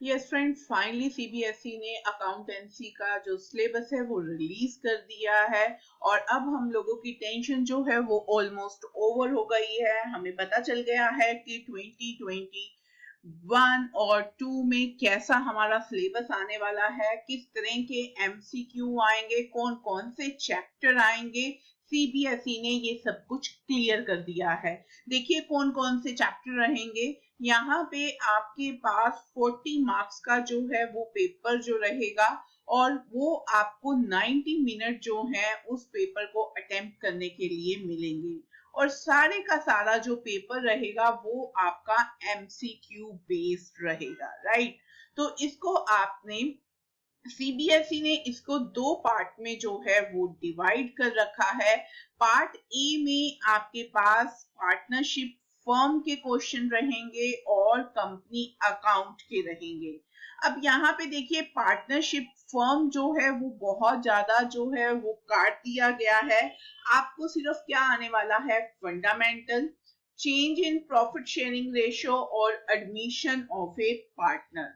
Yes friend, finally CBSE ने accountancy का जो सिलेबस है वो रिलीज कर दिया है और अब हम लोगों की टेंशन जो है वो ऑलमोस्ट ओवर हो गई है। हमें पता चल गया है कि 2021 और 2 में कैसा हमारा सिलेबस आने वाला है, किस तरह के एमसीक्यू आएंगे, कौन कौन से चैप्टर आएंगे। सीबीएसई ने ये सब कुछ क्लियर कर दिया है। देखिए कौन कौन से चैप्टर रहेंगे। यहाँ पे आपके पास 40 मार्क्स का जो है वो पेपर जो रहेगा और वो आपको 90 मिनट जो है उस पेपर को अटेम्प्ट करने के लिए मिलेंगे और सारे का सारा जो पेपर रहेगा वो आपका एमसीक्यू बेस्ड रहेगा, राइट। तो इसको आपने सीबीएसई ने इसको दो पार्ट में जो है वो डिवाइड कर रखा है। पार्ट ए में आपके पास पार्टनरशिप फर्म के क्वेश्चन रहेंगे और कंपनी अकाउंट के रहेंगे। अब यहाँ पे देखिए पार्टनरशिप फर्म जो है वो बहुत ज्यादा जो है वो काट दिया गया है। आपको सिर्फ क्या आने वाला है, fundamental, change in profit sharing ratio और admission of a partner.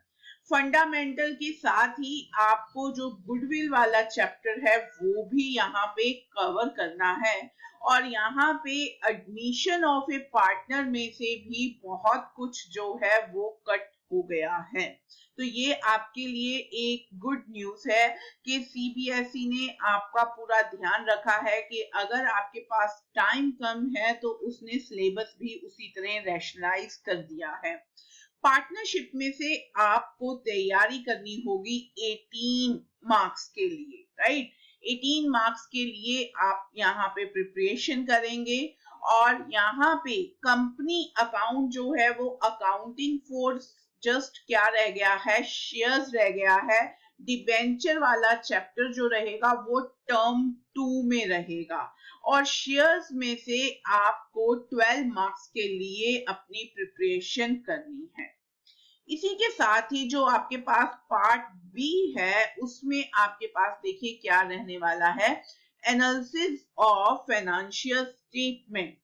Fundamental के साथ ही आपको जो गुडविल वाला चैप्टर है वो भी यहाँ पे कवर करना है और यहाँ पे एडमिशन ऑफ ए पार्टनर में से भी बहुत कुछ जो है वो कट हो गया है। तो ये आपके लिए एक गुड न्यूज है कि सीबीएसई ने आपका पूरा ध्यान रखा है कि अगर आपके पास टाइम कम है तो उसने सिलेबस भी उसी तरह रैशनलाइज कर दिया है। पार्टनरशिप में से आपको तैयारी करनी होगी 18 मार्क्स के लिए, राइट। 18 मार्क्स के लिए आप यहाँ पे प्रिपरेशन करेंगे और यहाँ पे कंपनी अकाउंट जो है वो अकाउंटिंग फॉर जस्ट क्या रह गया है, शेयर्स रह गया है। डिबेंचर वाला चैप्टर जो रहेगा वो टर्म 2 में रहेगा और शेयर्स में से आपको 12 मार्क्स के लिए अपनी प्रिपरेशन करनी है। इसी के साथ ही जो आपके पास पार्ट बी है उसमें आपके पास देखिए क्या रहने वाला है, एनालिसिस ऑफ फाइनेंशियल स्टेटमेंट,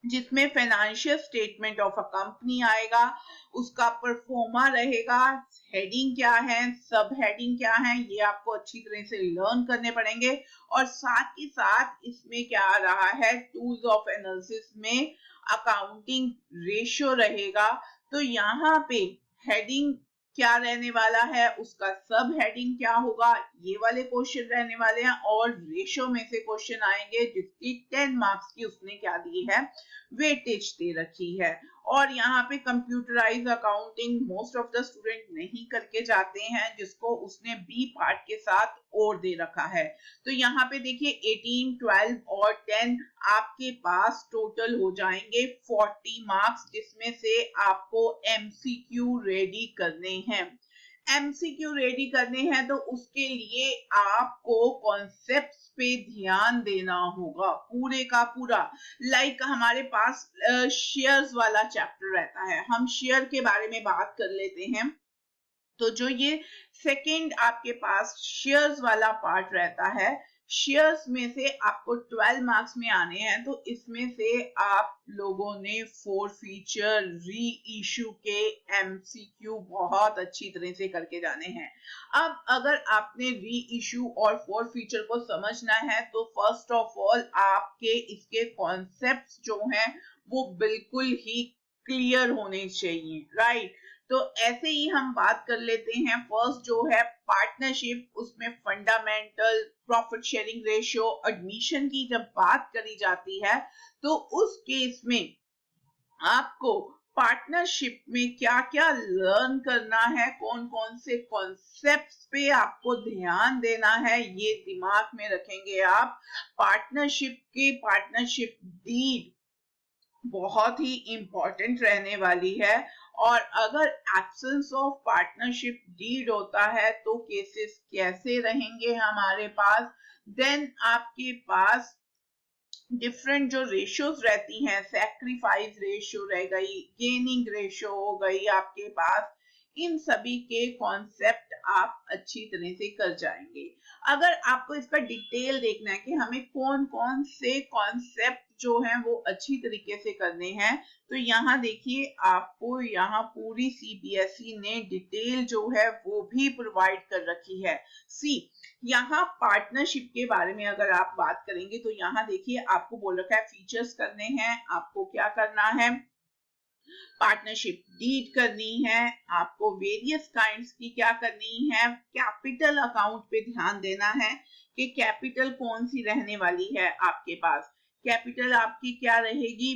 जिसमें financial statement of a company आएगा, उसका परफॉर्मा रहेगा, हेडिंग क्या है, सब हेडिंग क्या है, ये आपको अच्छी तरह से लर्न करने पड़ेंगे और साथ ही साथ इसमें क्या आ रहा है, टूल्स ऑफ एनालिसिस में अकाउंटिंग रेशियो रहेगा। तो यहाँ पे हेडिंग क्या रहने वाला है, उसका सब हेडिंग क्या होगा, ये वाले क्वेश्चन रहने वाले हैं और रेशियो में से क्वेश्चन आएंगे जिसकी 10 मार्क्स की उसने क्या दी है, वेटेज दे रखी है। और यहाँ पे computerise accounting most of the student नहीं करके जाते हैं, जिसको उसने बी पार्ट के साथ और दे रखा है। तो यहाँ पे देखिए 18, 12 और 10 आपके पास टोटल हो जाएंगे 40 मार्क्स, जिसमें से आपको एमसीक्यू रेडी करने हैं। एमसीक्यू रेडी करने हैं तो उसके लिए आपको कॉन्सेप्ट्स पे ध्यान देना होगा पूरे का पूरा। लाइक हमारे पास शेयर्स वाला चैप्टर रहता है, हम शेयर के बारे में बात कर लेते हैं। तो जो ये सेकंड आपके पास शेयर्स वाला पार्ट रहता है, शेयर्स में से आपको 12 मार्क्स में आने हैं। तो इसमें से आप लोगों ने फोर फीचर री इशू के एमसीक्यू बहुत अच्छी तरह से करके जाने हैं। अब अगर आपने री इशू और फोर फीचर को समझना है तो फर्स्ट ऑफ ऑल आपके इसके कॉन्सेप्ट्स जो हैं वो बिल्कुल ही क्लियर होने चाहिए, राइट। तो ऐसे ही हम बात कर लेते हैं। फर्स्ट जो है पार्टनरशिप, उसमें fundamental, profit sharing ratio, admission की जब बात करी जाती है तो उस केस में आपको पार्टनरशिप में क्या क्या लर्न करना है, कौन कौन से कॉन्सेप्ट्स पे आपको ध्यान देना है, ये दिमाग में रखेंगे आप। पार्टनरशिप डीड बहुत ही इंपॉर्टेंट रहने वाली है और अगर एब्सेंस ऑफ पार्टनरशिप डीड होता है तो केसेस कैसे रहेंगे हमारे पास। देन आपके पास डिफरेंट जो रेशियोज रहती हैं, सैक्रिफाइस रेशियो रह गई, गेनिंग रेशियो हो गई आपके पास, इन सभी के कॉन्सेप्ट आप अच्छी तरह से कर जाएंगे। अगर आपको इसका डिटेल देखना है कि हमें कौन कौन से कॉन्सेप्ट जो हैं वो अच्छी तरीके से करने हैं, तो यहाँ देखिए आपको यहाँ पूरी सीबीएसई ने डिटेल जो है वो भी प्रोवाइड कर रखी है। सी यहाँ पार्टनरशिप के बारे में अगर आप बात करेंगे तो यहाँ देखिए आपको बोल रखा है फीचर्स करने हैं, आपको क्या करना है, पार्टनरशिप डीड करनी है, आपको वेरियस काइंड्स की क्या करनी है, कैपिटल अकाउंट पे ध्यान देना है कि कैपिटल कौन सी रहने वाली है आपके पास, कैपिटल आपकी क्या रहेगी,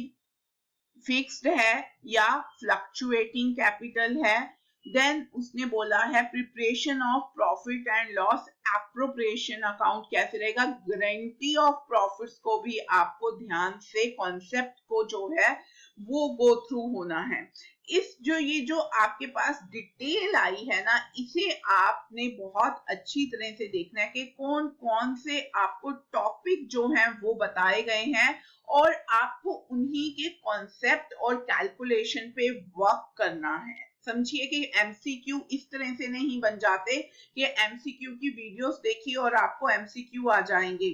फिक्स्ड है या फ्लक्चुएटिंग कैपिटल है। देन उसने बोला है preparation of profit and loss appropriation account कैसे रहेगा, गारंटी ऑफ प्रॉफिट्स को भी आपको ध्यान से कॉन्सेप्ट को जो है वो गो थ्रू होना है। इस जो आपके पास डिटेल आई है ना, इसे आपने बहुत अच्छी तरह से देखना है कि कौन कौन से आपको टॉपिक जो हैं वो बताए गए हैं और आपको उन्हीं के कॉन्सेप्ट और कैलकुलेशन पे वर्क करना है। समझिए कि एमसीक्यू इस तरह से नहीं बन जाते कि एमसीक्यू की वीडियोस देखिए और आपको एमसीक्यू आ जाएंगे।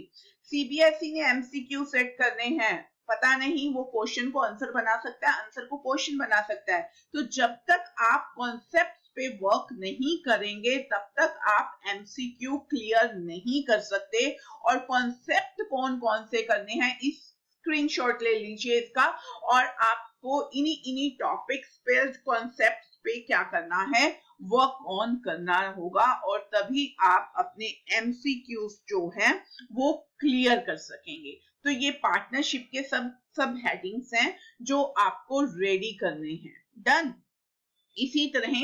सीबीएसई ने एमसीक्यू सेट करने हैं, पता नहीं वो क्वेश्चन को आंसर बना सकता है, आंसर को क्वेश्चन बना सकता है। तो जब तक आप कॉन्सेप्ट पे वर्क नहीं करेंगे तब तक आप एमसीक्यू क्लियर नहीं कर सकते। और कॉन्सेप्ट कौन कौन से करने हैं इस स्क्रीनशॉट ले लीजिए इसका, और आपको इन्हीं टॉपिक्स पे कॉन्सेप्ट पे क्या करना है, वर्क ऑन करना होगा और तभी आप अपने एमसीक्यूज जो हैं वो क्लियर कर सकेंगे। तो ये पार्टनरशिप के सब हेडिंग्स हैं जो आपको रेडी करने हैं। डन। इसी तरह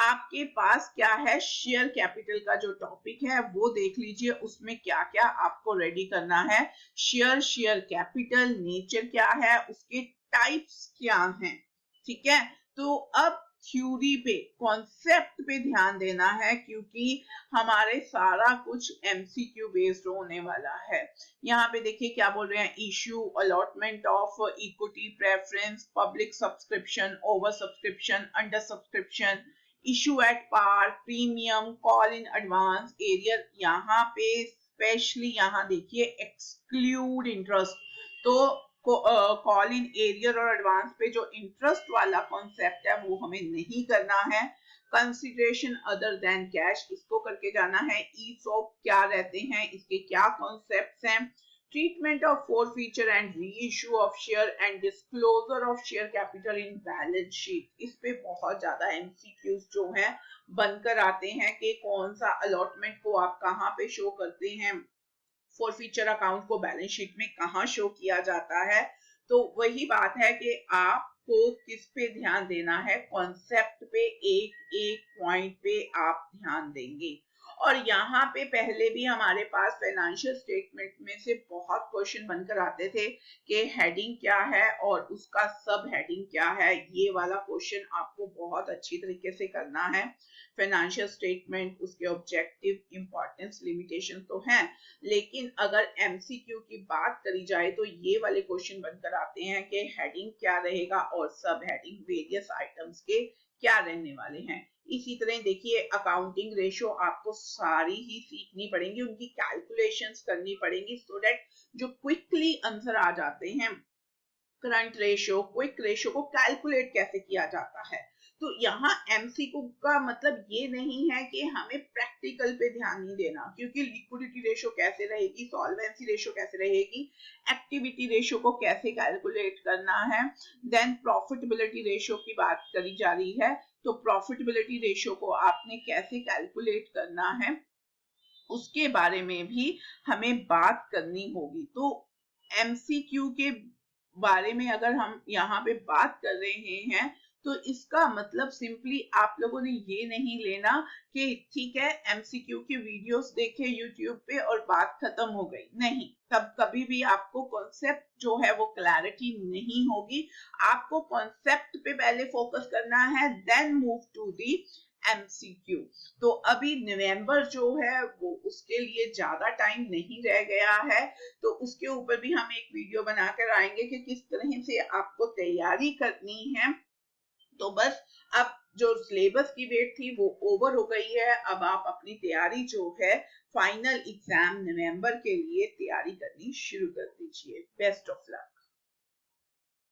आपके पास क्या है, शेयर कैपिटल का जो टॉपिक है वो देख लीजिए, उसमें क्या क्या आपको रेडी करना है। शेयर कैपिटल नेचर क्या है, उसके टाइप्स क्या हैं, ठीक है। तो अब थ्योरी पे कॉन्सेप्ट पे ध्यान देना है क्योंकि हमारे सारा कुछ एमसीक्यू बेस्ड होने वाला है। यहाँ पे देखिए क्या बोल रहे हैं, issue, allotment of equity preference, public subscription, over subscription, under subscription, issue at par, premium, call in advance, arrear. यहाँ पे स्पेशली यहाँ देखिए एक्सक्लूड इंटरेस्ट, तो कॉल इन एरियर और एडवांस पे जो इंटरेस्ट वाला कॉन्सेप्ट है वो हमें नहीं करना है। कंसिडरेशन अदर देन कैश, इसको करके जाना है। ईसॉप क्या रहते हैं, इसके क्या कॉन्सेप्ट्स हैं। Treatment of forfeiture and reissue of share and disclosure of share capital in balance sheet, इस पे बहुत ज्यादा एमसीक्यूज जो हैं बनकर आते हैं कि कौन सा अलॉटमेंट को आप कहाँ पे शो करते हैं, फॉरफीचर अकाउंट को बैलेंस शीट में कहाँ शो किया जाता है। तो वही बात है कि आपको किस पे ध्यान देना है, कॉन्सेप्ट पे एक एक पॉइंट पे आप ध्यान देंगे। और यहाँ पे पहले भी हमारे पास फाइनेंशियल स्टेटमेंट में से बहुत क्वेश्चन बनकर आते थे कि हेडिंग क्या है और उसका सब हेडिंग क्या है। ये वाला क्वेश्चन आपको बहुत अच्छी तरीके से करना है। फाइनेंशियल स्टेटमेंट, उसके ऑब्जेक्टिव, इंपॉर्टेंस, लिमिटेशन तो हैं, लेकिन अगर एमसीक्यू की बात करी जाए तो ये वाले क्वेश्चन बनकर आते हैं कि हेडिंग क्या रहेगा और सब हेडिंग वेरियस आइटम्स के क्या रहने वाले हैं। इसी तरह देखिए अकाउंटिंग रेशो आपको सारी ही सीखनी पड़ेंगी, उनकी कैलकुलेशंस करनी पड़ेंगी सो दैट जो क्विकली आंसर आ जाते हैं। करंट रेशो, क्विक रेशो को कैलकुलेट कैसे किया जाता है। तो यहाँ एमसीक्यू का मतलब ये नहीं है कि हमें प्रैक्टिकल पे ध्यान नहीं देना, क्योंकि लिक्विडिटी रेशो कैसे रहेगी, सॉल्वेंसी रेशो कैसे रहेगी, एक्टिविटी रेशो को कैसे कैलकुलेट करना है, देन प्रॉफिटेबिलिटी रेशो की बात करी जा रही है, तो प्रॉफिटेबिलिटी रेशो को आपने कैसे कैलकुलेट करना है उसके बारे में भी हमें बात करनी होगी। तो एमसीक्यू के बारे में अगर हम यहाँ पे बात कर रहे हैं तो इसका मतलब सिंपली आप लोगों ने ये नहीं लेना कि ठीक है एमसीक्यू की वीडियोस देखे यूट्यूब पे और बात खत्म हो गई, नहीं। तब कभी भी आपको कॉन्सेप्ट जो है वो क्लैरिटी नहीं होगी। आपको कॉन्सेप्ट पे पहले फोकस करना है, then move to the MCQ. तो अभी नवंबर जो है वो उसके लिए ज्यादा टाइम नहीं रह गया है, तो उसके ऊपर भी हम एक वीडियो बनाकर आएंगे कि किस तरह से आपको तैयारी करनी है तो बस अब जो सिलेबस की वेट थी वो ओवर हो गई है। अब आप अपनी तैयारी जो है फाइनल एग्जाम नवंबर के लिए तैयारी करनी शुरू कर दीजिए। Best of luck.